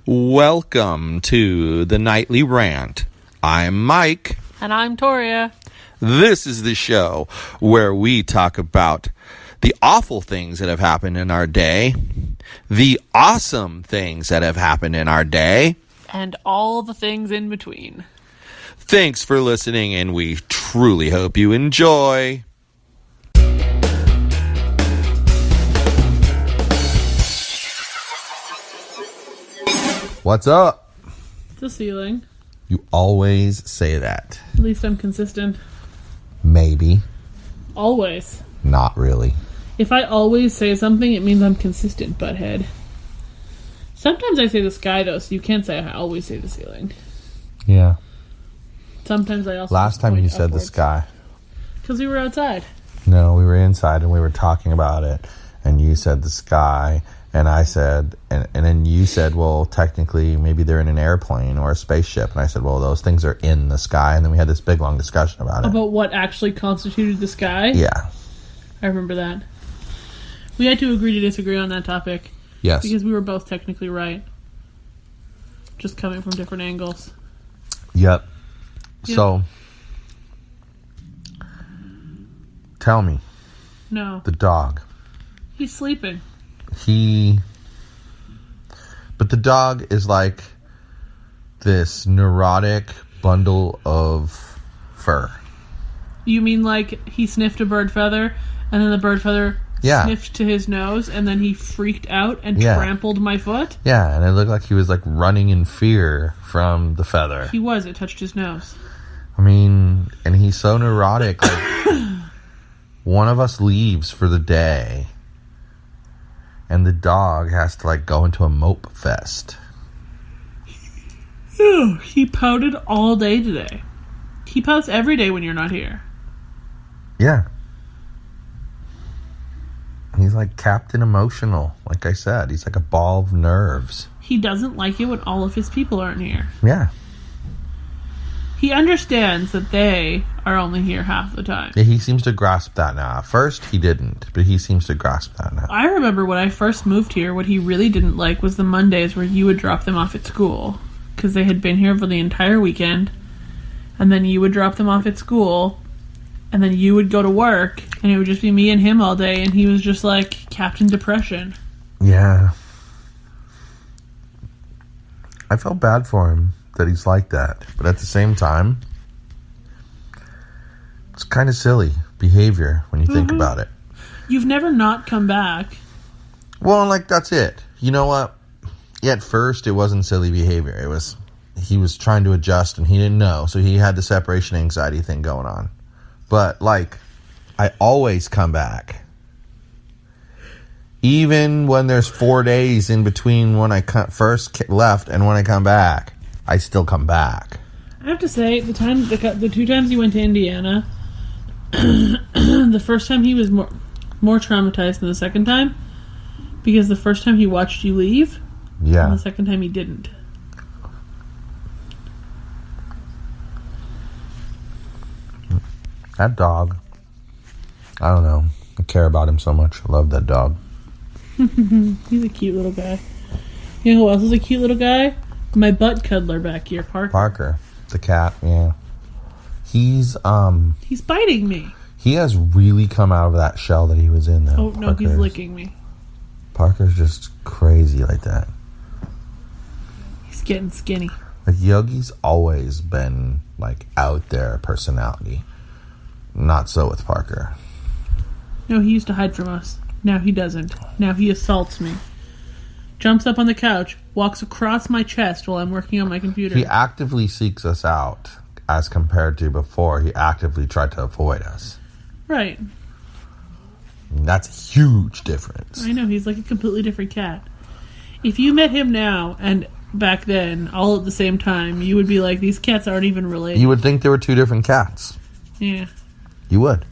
Welcome to the Nightly Rant. I'm Mike. And I'm Torya. This is the show where we talk about the awful things that have happened in our day, the awesome things that have happened in our day, and all the things in between. Thanks for listening, and we truly hope you enjoy. What's up? The ceiling. You always say that. At least I'm consistent. Maybe. Always. Not really. If I always say something, it means I'm consistent, butthead. Sometimes I say the sky, though, so you can't say I always say the ceiling. Yeah. Sometimes I also... Last time you said the sky. Because we were outside. No, we were inside and we were talking about it. And you said the sky. And I said, and then you said, well, technically, maybe they're in an airplane or a spaceship. And I said, well, those things are in the sky. And then we had this big, long discussion about it. About what actually constituted the sky? Yeah. I remember that. We had to agree to disagree on that topic. Yes. Because we were both technically right. Just coming from different angles. Yep. So, tell me. No. The dog. He's sleeping. But the dog is like this neurotic bundle of fur. You mean like he sniffed a bird feather and then the bird feather sniffed to his nose and then he freaked out and trampled my foot? Yeah, and it looked like he was like running in fear from the feather. He was. It touched his nose. I mean, and he's so neurotic. Like, one of us leaves for the day. And the dog has to, like, go into a mope fest. Ew, he pouted all day today. He pouts every day when you're not here. Yeah. He's, like, Captain Emotional, like I said. He's like a ball of nerves. He doesn't like it when all of his people aren't here. Yeah. He understands that they are only here half the time. Yeah, he seems to grasp that now. At first, he didn't, but he seems to grasp that now. I remember when I first moved here, what he really didn't like was the Mondays where you would drop them off at school. Because they had been here for the entire weekend. And then you would drop them off at school. And then you would go to work. And it would just be me and him all day. And he was just like Captain Depression. Yeah. I felt bad for him that he's like that. But at the same time, it's kind of silly behavior when you think about it. You've never not come back. Well, like, that's it. You know what? At first, it wasn't silly behavior. It was, he was trying to adjust and he didn't know. So he had the separation anxiety thing going on. But, like, I always come back. Even when there's 4 days in between when I first left and when I come back, I still come back. I have to say, the 2 times you went to Indiana, the first time he was more traumatized than the second time, because the first time he watched you leave, and the second time he didn't. That dog, I don't know. I care about him so much. I love that dog. He's a cute little guy. You know who else is a cute little guy? My butt cuddler back here, Parker. Parker, the cat, yeah. He's biting me. He has really come out of that shell that he was in, though. Oh, no, he's licking me. Parker's just crazy like that. He's getting skinny. Like, Yogi's always been, like, out there personality. Not so with Parker. No, he used to hide from us. Now he doesn't. Now he assaults me. Jumps up on the couch, walks across my chest while I'm working on my computer. He actively seeks us out, as compared to before. He actively tried to avoid us. Right. And that's a huge difference. I know, he's like a completely different cat. If you met him now and back then, all at the same time, you would be like, these cats aren't even related. You would think there were 2 different cats. Yeah. You would.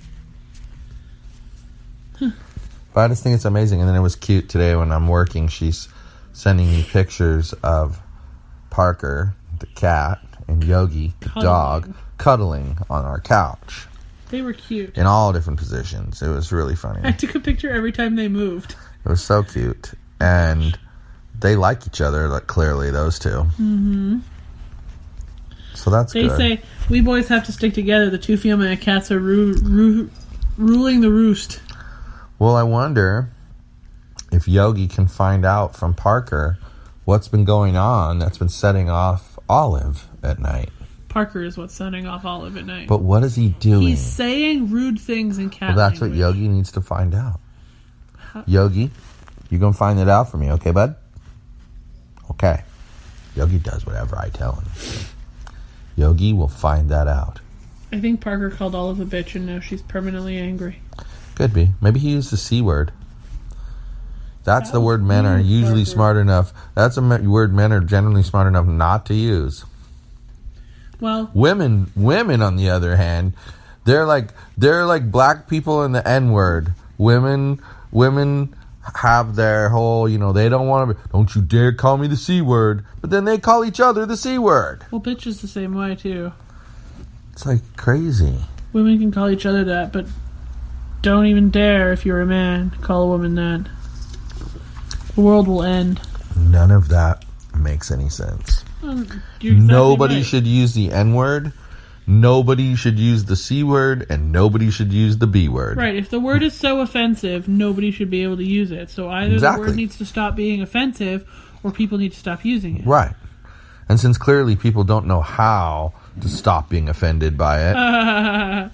But I just think it's amazing. And then it was cute today when I'm working. She's sending me pictures of Parker, the cat, and Yogi, the dog, cuddling on our couch. They were cute. In all different positions. It was really funny. I took a picture every time they moved. It was so cute. And they like each other, like, clearly, those two. Mm-hmm. So that's good. They say, we boys have to stick together. The two female cats are ruling the roost. Well, I wonder if Yogi can find out from Parker what's been going on that's been setting off Olive at night. Parker is what's setting off Olive at night. But what is he doing? He's saying rude things in cat Well, that's language. what Yogi needs to find out. Yogi, you gonna find it out for me, okay, bud? Okay. Yogi does whatever I tell him. Yogi will find that out. I think Parker called Olive a bitch and now she's permanently angry. Could be. Maybe he used the C word. That's the word men are usually smart enough. That's a word men are generally smart enough not to use. Well, women on the other hand, they're like black people in the N word. Women have their whole, they don't want to. Don't you dare call me the C word. But then they call each other the C word. Well, bitch is the same way too. It's like crazy. Women can call each other that, but don't even dare, if you're a man, call a woman that. The world will end. None of that makes any sense. Exactly nobody right. should use the N word. Nobody should use the C word, and nobody should use the B word. Right. If the word is so offensive, nobody should be able to use it. So either the word needs to stop being offensive, or people need to stop using it. Right. And since clearly people don't know how to stop being offended by it,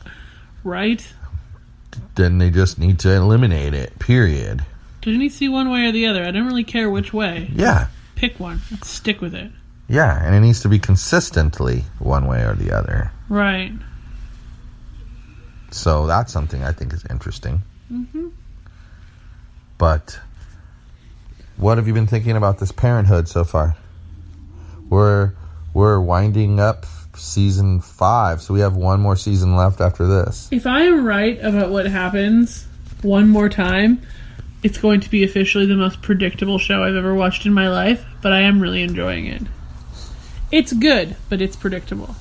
right? Then they just need to eliminate it, period. Because you need to see one way or the other. I don't really care which way. Yeah. Pick one. Let's stick with it. Yeah, and it needs to be consistently one way or the other. Right. So that's something I think is interesting. Mm-hmm. But what have you been thinking about this parenthood so far? We're winding up season 5, so we have one more season left after this. If I am right about what happens one more time, it's going to be officially the most predictable show I've ever watched in my life, but I am really enjoying it. It's good, but it's predictable.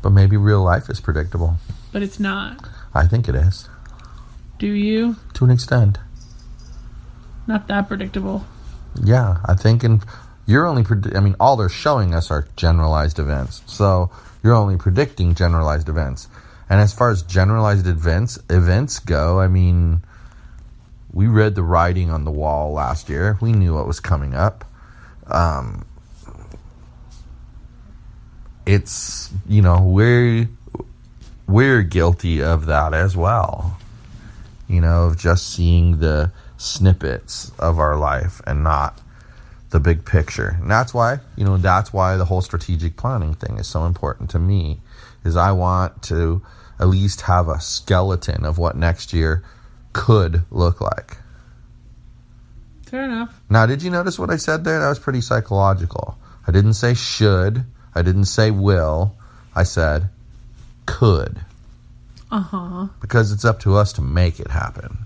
But maybe real life is predictable. But it's not. I think it is. Do you? To an extent. Not that predictable. Yeah, I think you're only all they're showing us are generalized events. So you're only predicting generalized events. And as far as generalized events go, we read the writing on the wall last year. We knew what was coming up. It's, we're guilty of that as well. Of just seeing the snippets of our life and not the big picture. And that's why the whole strategic planning thing is so important to me, is I want to at least have a skeleton of what next year could look like. Fair enough. Now, did you notice what I said there? That was pretty psychological. I didn't say should. I didn't say will. I said could. Uh-huh. Because it's up to us to make it happen.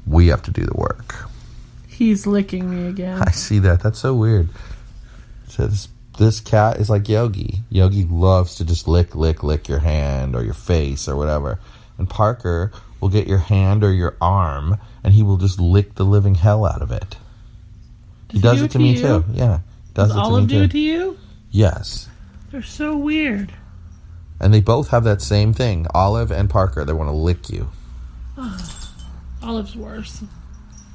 We have to do the work. He's licking me again. I see that. That's so weird. So this cat is like Yogi. Yogi loves to just lick your hand or your face or whatever. And Parker will get your hand or your arm, and he will just lick the living hell out of it. He does it to me too. Yeah. Does Olive do it to you? Yes. They're so weird. And they both have that same thing. Olive and Parker, they want to lick you. Olive's worse.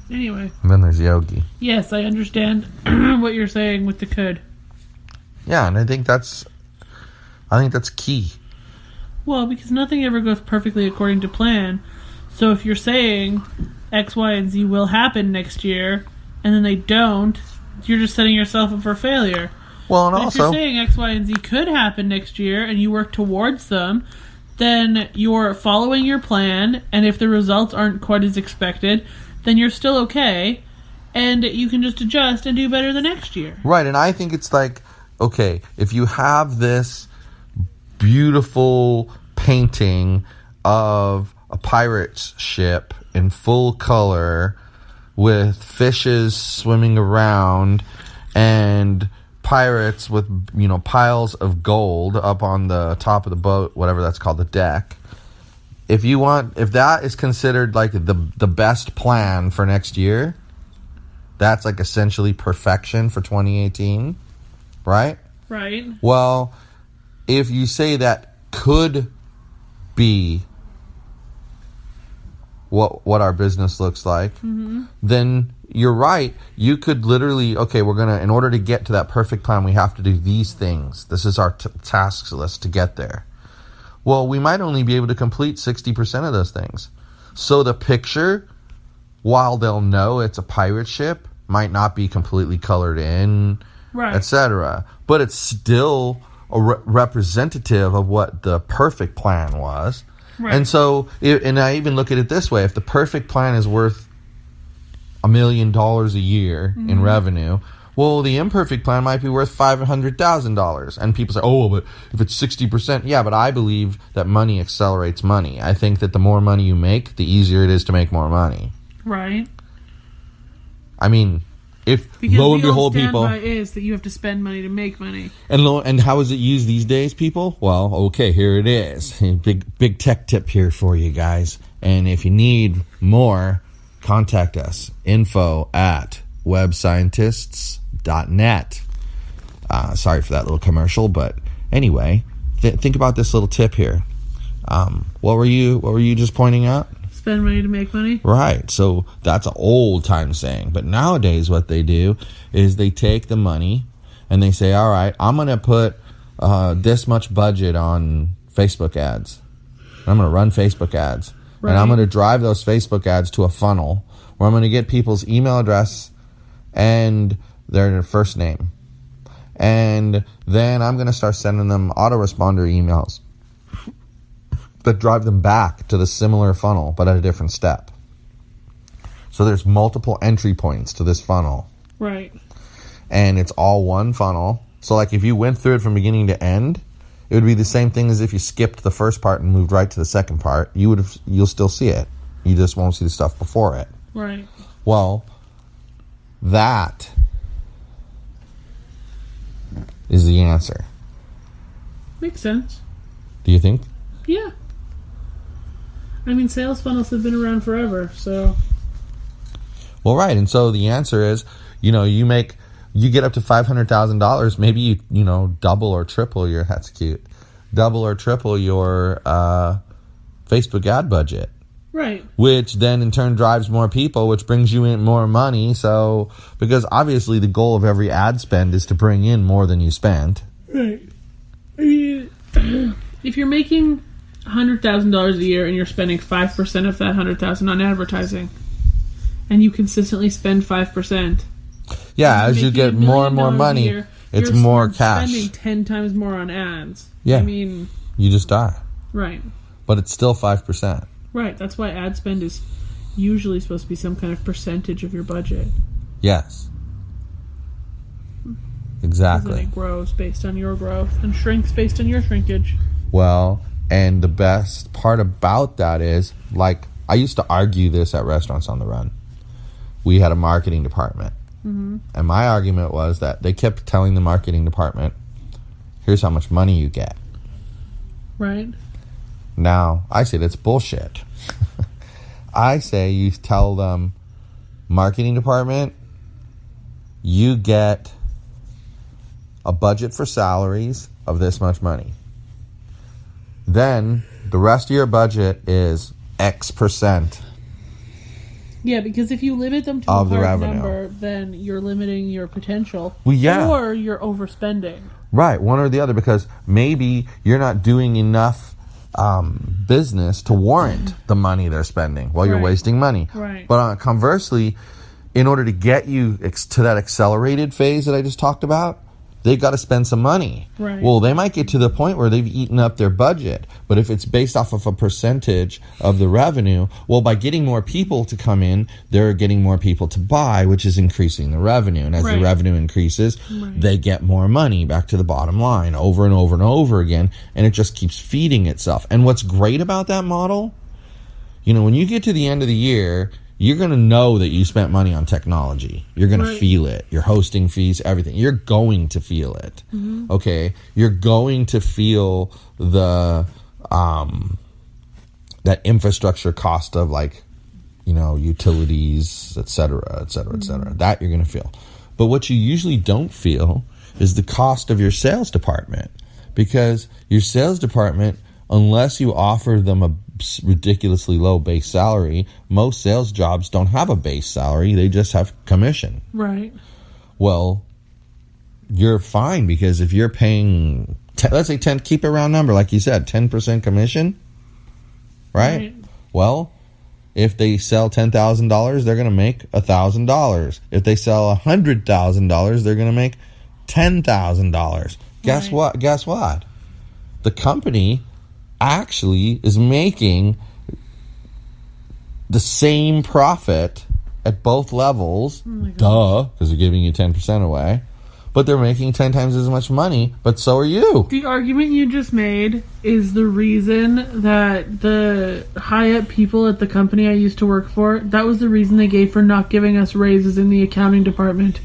Anyway. And then there's Yogi. Yes, I understand what you're saying with the could. Yeah, and I think that's key. Well, because nothing ever goes perfectly according to plan. So if you're saying X, Y, and Z will happen next year, and then they don't, you're just setting yourself up for failure. Well, and but also, if you're saying X, Y, and Z could happen next year, and you work towards them, then you're following your plan, and if the results aren't quite as expected, then you're still okay, and you can just adjust and do better the next year. Right, and I think it's like, okay, if you have this beautiful painting of a pirate's ship in full color with fishes swimming around and pirates with, piles of gold up on the top of the boat, whatever that's called, the deck. If that is considered like the best plan for next year, that's like essentially perfection for 2018, right? Right. Well, if you say that could be what our business looks like, then you're right. You could literally, okay, we're going to, in order to get to that perfect plan, we have to do these things. This is our tasks list to get there. Well, we might only be able to complete 60% of those things. So the picture, while they'll know it's a pirate ship, might not be completely colored in, right, etc. But it's still a representative of what the perfect plan was. Right. And so, and I even look at it this way: if the perfect plan is worth $1 million a year in revenue, well, the imperfect plan might be worth $500,000. And people say, "Oh, but if it's 60%, yeah." But I believe that money accelerates money. I think that the more money you make, the easier it is to make more money. Right. I mean, if because lo and behold, people is that you have to spend money to make money. And how is it used these days, people? Well, okay, here it is. Big tech tip here for you guys. And if you need more, contact us. info@webscientists.net. Sorry for that little commercial, but anyway, think about this little tip here. What were you just pointing out? Spend money to make money. Right. So that's an old time saying. But nowadays what they do is they take the money and they say, all right, I'm going to put this much budget on Facebook ads. I'm going to run Facebook ads. Right. And I'm going to drive those Facebook ads to a funnel where I'm going to get people's email address and their first name. And then I'm going to start sending them autoresponder emails that drive them back to the similar funnel, but at a different step. So there's multiple entry points to this funnel. Right. And it's all one funnel. So like if you went through it from beginning to end, it would be the same thing as if you skipped the first part and moved right to the second part. You'll still see it. You just won't see the stuff before it. Right. Well, that is the answer. Makes sense. Do you think? Yeah. I mean, sales funnels have been around forever, so. Well, right. And so the answer is, you get up to $500,000. Maybe you double or triple your, that's cute, double or triple your Facebook ad budget. Right. Which then in turn drives more people, which brings you in more money. So, because obviously the goal of every ad spend is to bring in more than you spent. Right. I mean, if you're making $100,000 a year and you're spending 5% of that $100,000 on advertising, and you consistently spend 5%. Yeah, as you get more and more money, year, it's more cash. Spending 10 times more on ads. Yeah. I mean, you just die. Right. But it's still 5%. Right. That's why ad spend is usually supposed to be some kind of percentage of your budget. Yes. Exactly. And it grows based on your growth and shrinks based on your shrinkage. Well, and the best part about that is, like, I used to argue this at Restaurants on the Run. We had a marketing department. Mm-hmm. And my argument was that they kept telling the marketing department, here's how much money you get. Right. Now, I say that's bullshit. I say you tell them, marketing department, you get a budget for salaries of this much money. Then the rest of your budget is X%. Yeah, because if you limit them to a hard number, then you're limiting your potential. Well, yeah. Or you're overspending. Right, one or the other, because maybe you're not doing enough business to warrant the money they're spending while you're wasting money. Right. But conversely, in order to get you to that accelerated phase that I just talked about, they've got to spend some money. Right. Well, they might get to the point where they've eaten up their budget. But if it's based off of a percentage of the revenue, well, by getting more people to come in, they're getting more people to buy, which is increasing the revenue. And as the revenue increases, they get more money back to the bottom line over and over and over again. And it just keeps feeding itself. And what's great about that model, when you get to the end of the year, you're going to know that you spent money on technology. You're going to feel it. Your hosting fees, everything. You're going to feel it. Mm-hmm. Okay? You're going to feel the that infrastructure cost of like utilities, et cetera, et cetera, et cetera. That you're going to feel. But what you usually don't feel is the cost of your sales department, because your sales department, unless you offer them a ridiculously low base salary, most sales jobs don't have a base salary. They just have commission. Right. Well, you're fine, because if you're paying, let's say 10, keep a round number, like you said, 10% commission, right? Well, if they sell $10,000, they're going to make $1,000. If they sell $100,000, they're going to make $10,000. Guess what? Guess what? The company actually is making the same profit at both levels. Duh, because they're giving you 10% away. But they're making 10 times as much money, but so are you. The argument you just made is the reason that the high-up people at the company I used to work for, that was the reason they gave for not giving us raises in the accounting department.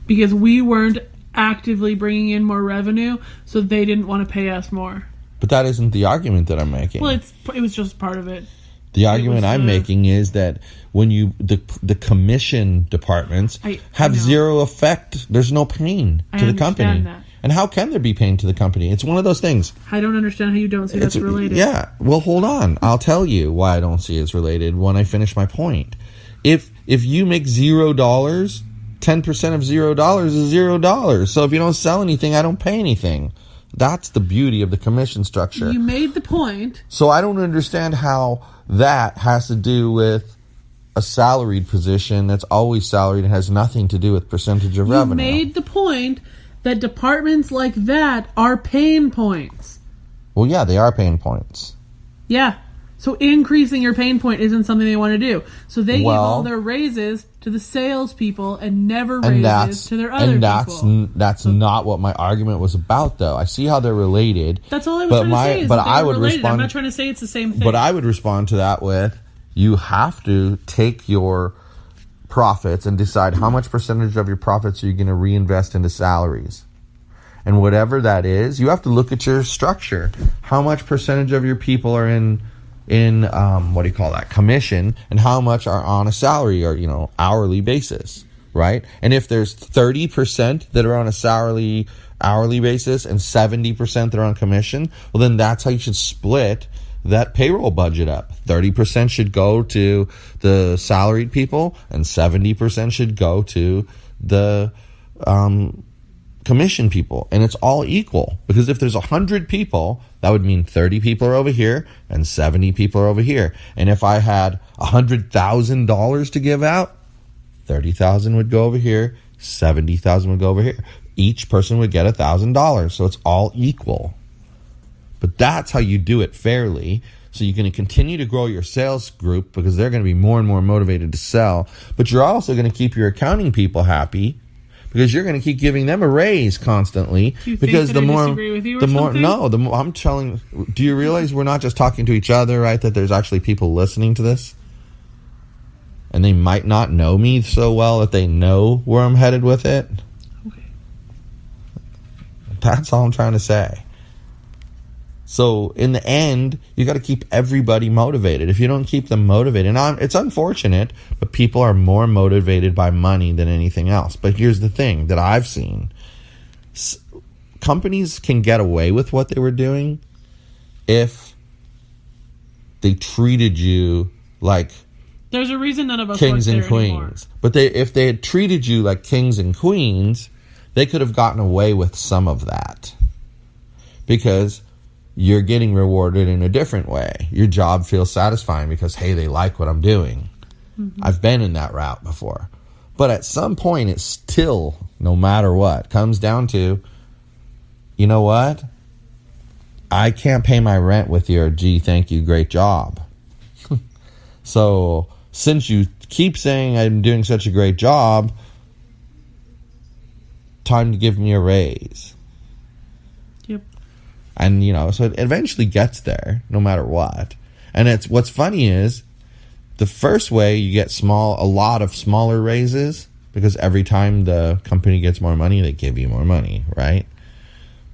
Because we weren't actively bringing in more revenue, so they didn't want to pay us more. But that isn't the argument that I'm making. Well, it was just part of it. The argument I'm making is that when the commission departments have zero effect, there's no pain to the company. That. And how can there be pain to the company? It's one of those things. I don't understand how you don't see that's related. Yeah. Well, hold on. I'll tell you why I don't see it's related when I finish my point. If you make $0, 10% of $0 is $0. So if you don't sell anything, I don't pay anything. That's the beauty of the commission structure. You made the point. So I don't understand how that has to do with a salaried position that's always salaried and has nothing to do with percentage of revenue. You made the point that departments like that are pain points. Well, yeah, they are pain points. Yeah. So increasing your pain point isn't something they want to do. So they give all their raises to the salespeople and never raises to their other people. That's not what my argument was about, though. I see how they're related. That's all I was trying to say. Is that they're related. I'm not trying to say it's the same thing. But I would respond to that with, you have to take your profits and decide how much percentage of your profits are you going to reinvest into salaries. And whatever that is, you have to look at your structure. How much percentage of your people are in commission, and how much are on a salary or hourly basis, right? And if there's 30% that are on a hourly basis and 70% that are on commission, well, then that's how you should split that payroll budget up. 30% should go to the salaried people and 70% should go to the commission people, and it's all equal, because if there's 100 people, that would mean 30 people are over here and 70 people are over here. And if I had $100,000 to give out, 30,000 would go over here, 70,000 would go over here. Each person would get $1,000, so it's all equal. But that's how you do it fairly. So you're going to continue to grow your sales group because they're going to be more and more motivated to sell, but you're also going to keep your accounting people happy, because you're going to keep giving them a raise constantly. Do you think that I disagree with you or something? I'm telling. Do you realize we're not just talking to each other, right? That there's actually people listening to this, and they might not know me so well that they know where I'm headed with it. Okay. That's all I'm trying to say. So in the end, you got to keep everybody motivated. If you don't keep them motivated, and it's unfortunate, but people are more motivated by money than anything else. But here's the thing that I've seen. Companies can get away with what they were doing if they treated you like there's a reason none of us kings and queens. Anymore. But if they had treated you like kings and queens, they could have gotten away with some of that. Because you're getting rewarded in a different way. Your job feels satisfying because, hey, they like what I'm doing. Mm-hmm. I've been in that route before. But at some point, it's still, no matter what, comes down to, you know what? I can't pay my rent with your, gee, thank you, great job. So since you keep saying I'm doing such a great job, time to give me a raise. Yep. And, so it eventually gets there, no matter what. And what's funny is, the first way you get a lot of smaller raises, because every time the company gets more money, they give you more money, right?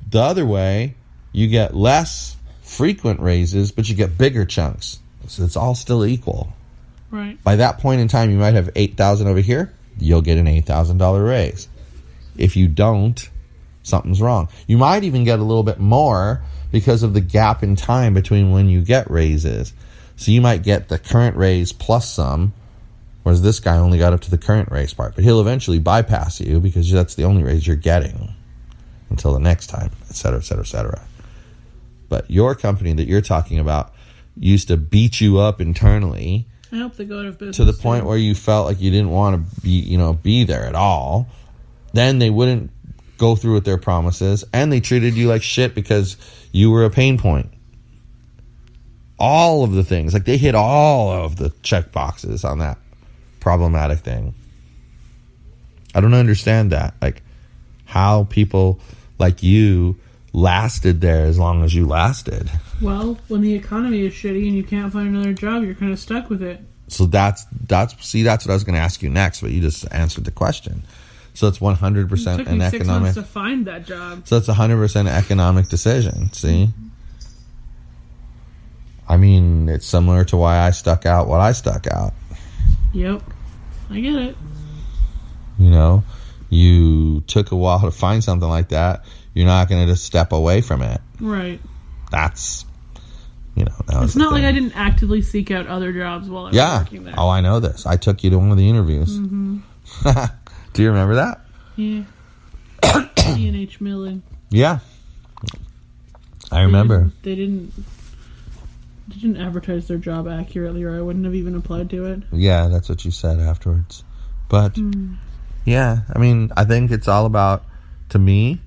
The other way, you get less frequent raises, but you get bigger chunks. So it's all still equal. Right. By that point in time, you might have $8,000 over here. You'll get an $8,000 raise. If you don't, something's wrong. You might even get a little bit more because of the gap in time between when you get raises. So you might get the current raise plus some, whereas this guy only got up to the current raise part. But he'll eventually bypass you because that's the only raise you're getting until the next time, et cetera, et cetera, et cetera. But your company that you're talking about used to beat you up internally. I hope they go out of business to the point where you felt like you didn't want to be there at all. Then they wouldn't go through with their promises, and they treated you like shit because you were a pain point. All of the things, like they hit all of the check boxes on that problematic thing. I don't understand that. Like how people like you lasted there as long as you lasted. Well, when the economy is shitty and you can't find another job, you're kind of stuck with it. So that's what I was going to ask you next, but you just answered the question. So it's 100% an economic. It took me 6 months to find that job. So it's 100% economic decision. See, I mean, it's similar to why I stuck out what I stuck out. Yep, I get it. You know, you took a while to find something like that. You're not going to just step away from it. Right. That's, that it's not like I didn't actively seek out other jobs while I was working there. Oh, I know this. I took you to one of the interviews. Mm-hmm. Do you remember that? Yeah. E&H Milling. Yeah. I remember. They didn't advertise their job accurately, or I wouldn't have even applied to it. Yeah, that's what you said afterwards. But, yeah, I mean, I think it's all about, to me,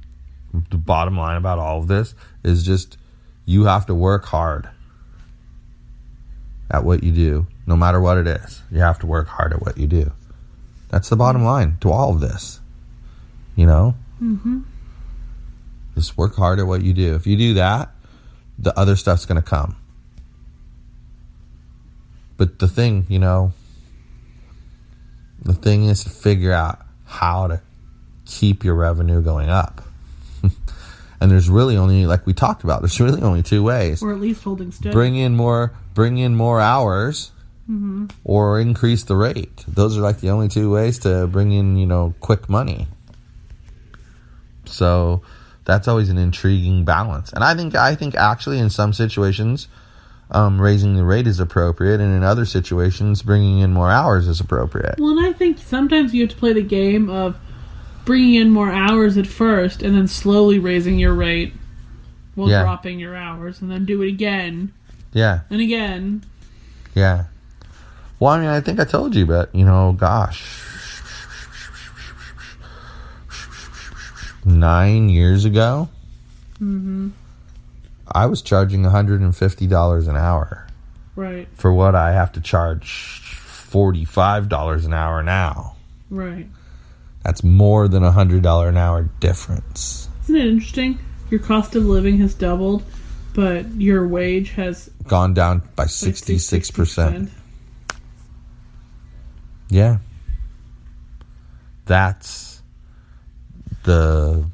the bottom line about all of this is just you have to work hard at what you do, no matter what it is. You have to work hard at what you do. That's the bottom line to all of this. Mm-hmm. Just work hard at what you do. If you do that, the other stuff's going to come. But the thing is to figure out how to keep your revenue going up. And there's really only, like we talked about, there's really only 2 ways. Or at least holding steady. Bring in more hours, or increase the rate. Those are like the only 2 ways to bring in, quick money. So that's always an intriguing balance. And I think actually in some situations, raising the rate is appropriate, and in other situations, bringing in more hours is appropriate. Well, and I think sometimes you have to play the game of bringing in more hours at first and then slowly raising your rate while dropping your hours, and then do it again. Yeah. And again. Yeah. Well, I mean, I think I told you, but, 9 years ago, I was charging $150 an hour. Right. For what I have to charge $45 an hour now. Right. That's more than $100 an hour difference. Isn't it interesting? Your cost of living has doubled, but your wage has gone down by 66%. Yeah. That's the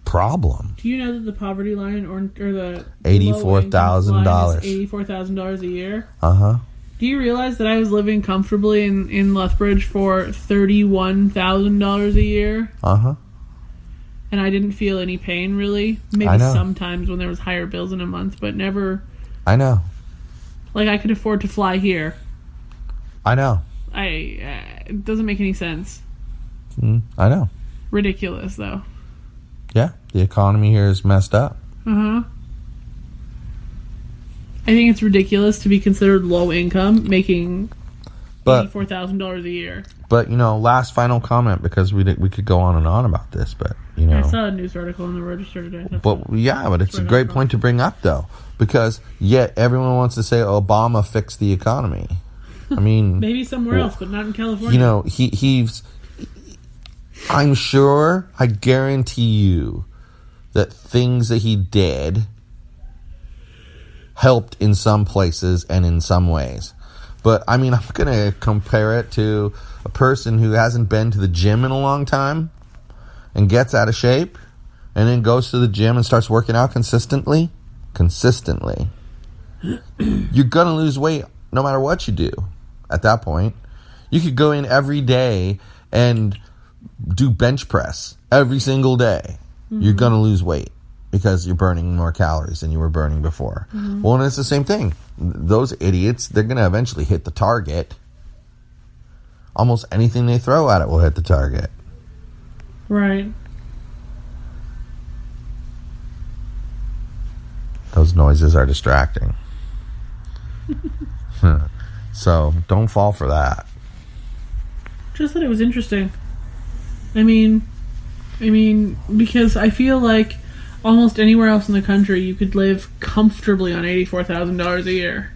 problem. Do you know that the poverty line or the $84,000 is $84,000 a year? Uh-huh. Do you realize that I was living comfortably in Lethbridge for $31,000 a year? Uh-huh. And I didn't feel any pain, really. Maybe sometimes when there was higher bills in a month, but never. I know. Like, I could afford to fly here. I know. It doesn't make any sense. I know. Ridiculous, though. Yeah, the economy here is messed up. Uh-huh. I think it's ridiculous to be considered low income, making $84,000 a year. But, last final comment, because we could go on and on about this, but, I saw a news article in the Register today. But it's a great point to bring up, though, because yet everyone wants to say Obama fixed the economy. I mean... Maybe somewhere else, but not in California. He's... I'm sure, I guarantee you, that things that he did helped in some places and in some ways. But, I mean, I'm going to compare it to a person who hasn't been to the gym in a long time and gets out of shape and then goes to the gym and starts working out consistently. You're going to lose weight no matter what you do. at that point. You could go in every day and do bench press every single day. You're going to lose weight because you're burning more calories than you were burning before. Well, and it's the same thing. Those idiots, they're going to eventually hit the target. Almost anything they throw at it will hit the target. Right. Those noises are distracting. So, don't fall for that. Just that it was interesting. I mean, because I feel like almost anywhere else in the country you could live comfortably on $84,000 a year.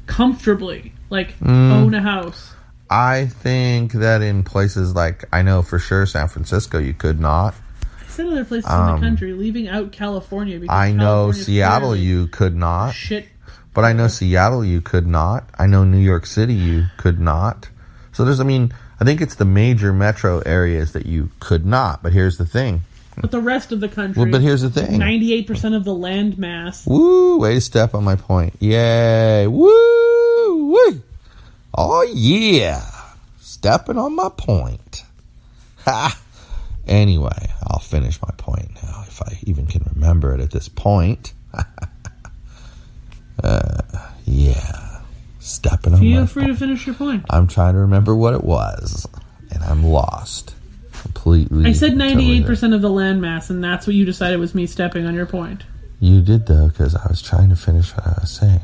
Comfortably. Like, own a house. I think that in places like, I know for sure San Francisco, you could not. I said other places in the country, leaving out California. Because I know Seattle, you could not. Shit. But I know Seattle, you could not. I know New York City, you could not. So I think it's the major metro areas that you could not. But here's the thing. But the rest of the country. Well, but here's the thing. 98% of the land mass. Woo! Way to step on my point. Yay! Woo! Woo! Oh, yeah! Stepping on my point. Ha! Anyway, I'll finish my point now, if I even can remember it at this point. Yeah. Stepping on my point. Feel free to finish your point. I'm trying to remember what it was, and I'm lost. Completely. I said 98% of the landmass, and that's what you decided was me stepping on your point. You did, though, because I was trying to finish what I was saying.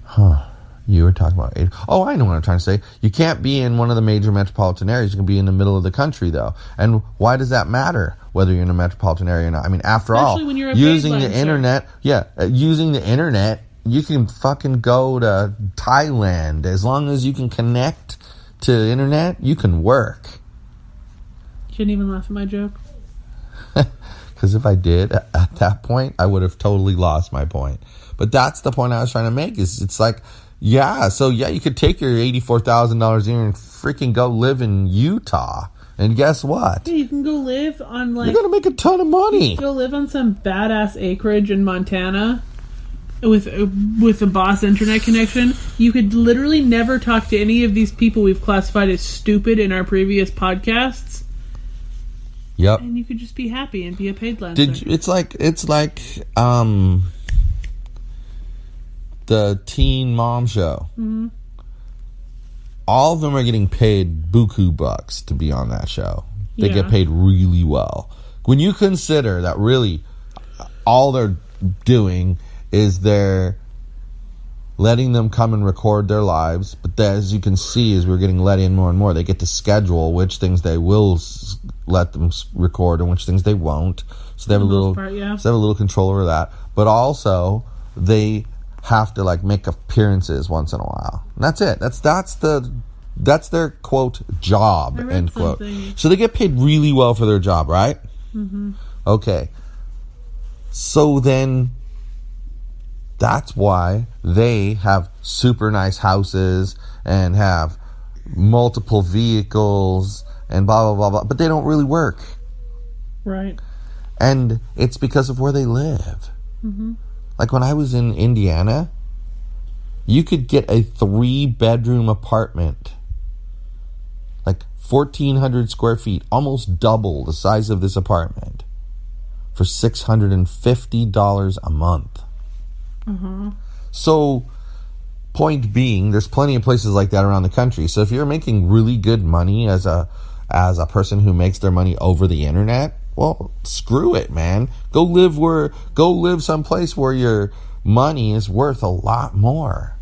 Huh. You were talking about... Oh, I know what I'm trying to say. You can't be in one of the major metropolitan areas. You can be in the middle of the country, though. And why does that matter, whether you're in a metropolitan area or not? I mean, after Especially all, when you're a using the baseline, internet... Yeah, using the internet, you can fucking go to Thailand. As long as you can connect to the internet, you can work. You didn't even laugh at my joke? Because if I did, at that point, I would have totally lost my point. But that's the point I was trying to make. Is it's like... Yeah, so yeah, you could take your $84,000 a year and freaking go live in Utah. And guess what? Yeah, you can go live on like... You're going to make a ton of money. You can go live on some badass acreage in Montana with a boss internet connection. You could literally never talk to any of these people we've classified as stupid in our previous podcasts. Yep. And you could just be happy and be a paid lancer. It's like the Teen Mom Show. Mm-hmm. All of them are getting paid buku bucks to be on that show. They get paid really well. When you consider that really all they're doing is they're letting them come and record their lives, but as you can see, as we're getting let in more and more, they get to schedule which things they will let them record and which things they won't. So they have so they have a little control over that. But also they have to like make appearances once in a while. And that's it. That's their quote job, end quote. Something. So they get paid really well for their job, right? Mm-hmm. Okay. So then that's why they have super nice houses and have multiple vehicles and blah, blah, blah, blah. But they don't really work. Right. And it's because of where they live. Mm-hmm. Like when I was in Indiana, you could get a 3-bedroom apartment, like 1,400 square feet, almost double the size of this apartment, for $650 a month. Mm-hmm. So, point being, there's plenty of places like that around the country. So if you're making really good money as a person who makes their money over the internet, well, screw it, man. Go live someplace where your money is worth a lot more.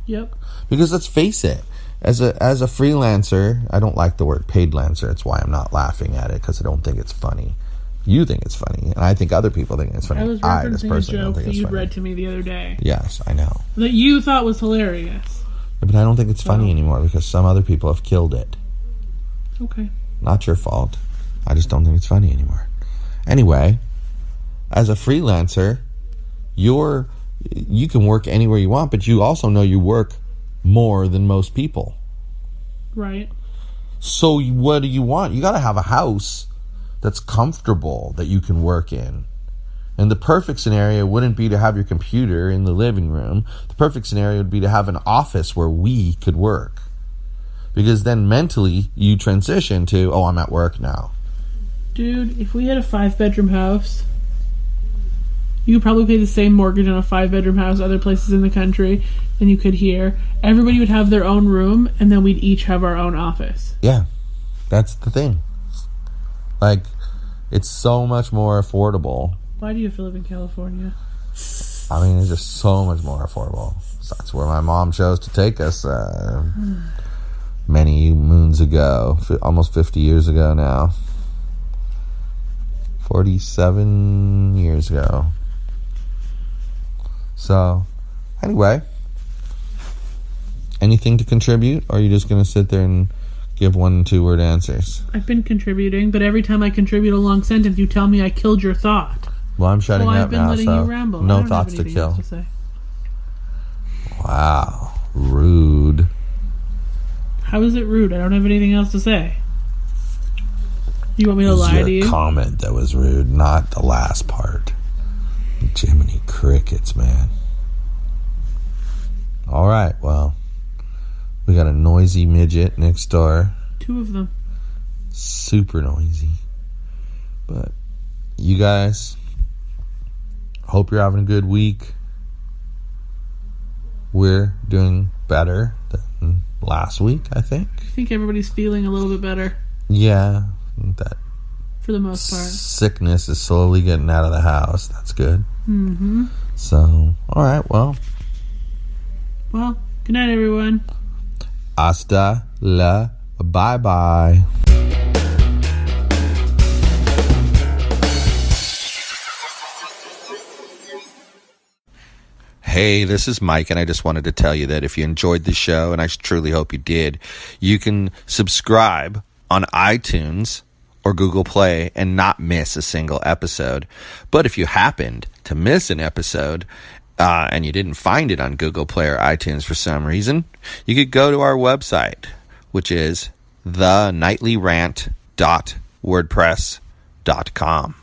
Yep. Because let's face it, as a freelancer, I don't like the word paid lancer. It's why I'm not laughing at it, because I don't think it's funny. You think it's funny, and I think other people think it's funny. I was referencing a joke that you read to me the other day. Yes, I know. That you thought was hilarious. Yeah, but I don't think it's funny anymore because some other people have killed it. Okay. Not your fault. I just don't think it's funny anymore. Anyway, as a freelancer, you can work anywhere you want, but you also know you work more than most people. Right. So what do you want? You got to have a house that's comfortable that you can work in. And the perfect scenario wouldn't be to have your computer in the living room. The perfect scenario would be to have an office where we could work. Because then mentally you transition to, oh, I'm at work now. Dude, if we had a 5-bedroom house, you could probably pay the same mortgage on a 5-bedroom house other places in the country than you could here. Everybody would have their own room, and then we'd each have our own office. Yeah, that's the thing. Like, it's so much more affordable. Why do you have to live in California? I mean, it's just so much more affordable. So that's where my mom chose to take us many moons ago, almost 50 years ago now. 47 years ago. So, anyway, anything to contribute, or are you just going to sit there and give 1- and 2-word answers? I've been contributing, but every time I contribute a long sentence, you tell me I killed your thought. Well, I'm shutting up now, I've been letting you ramble. No thoughts to kill. To say. Wow, rude. How is it rude? I don't have anything else to say. You want me to lie to you? Your comment that was rude, not the last part. Jiminy crickets, man. All right, well, we got a noisy midget next door. 2 of them. Super noisy. But you guys, hope you're having a good week. We're doing better than last week, I think. I think everybody's feeling a little bit better. Yeah, that for the most part. Sickness is slowly getting out of the house. That's good. Mm-hmm. So, all right, well. Well, good night, everyone. Hasta la bye-bye. Hey, this is Mike, and I just wanted to tell you that if you enjoyed the show, and I truly hope you did, you can subscribe on iTunes or Google Play and not miss a single episode. But if you happened to miss an episode and you didn't find it on Google Play or iTunes for some reason, you could go to our website, which is thenightly.rant.wordpress.com.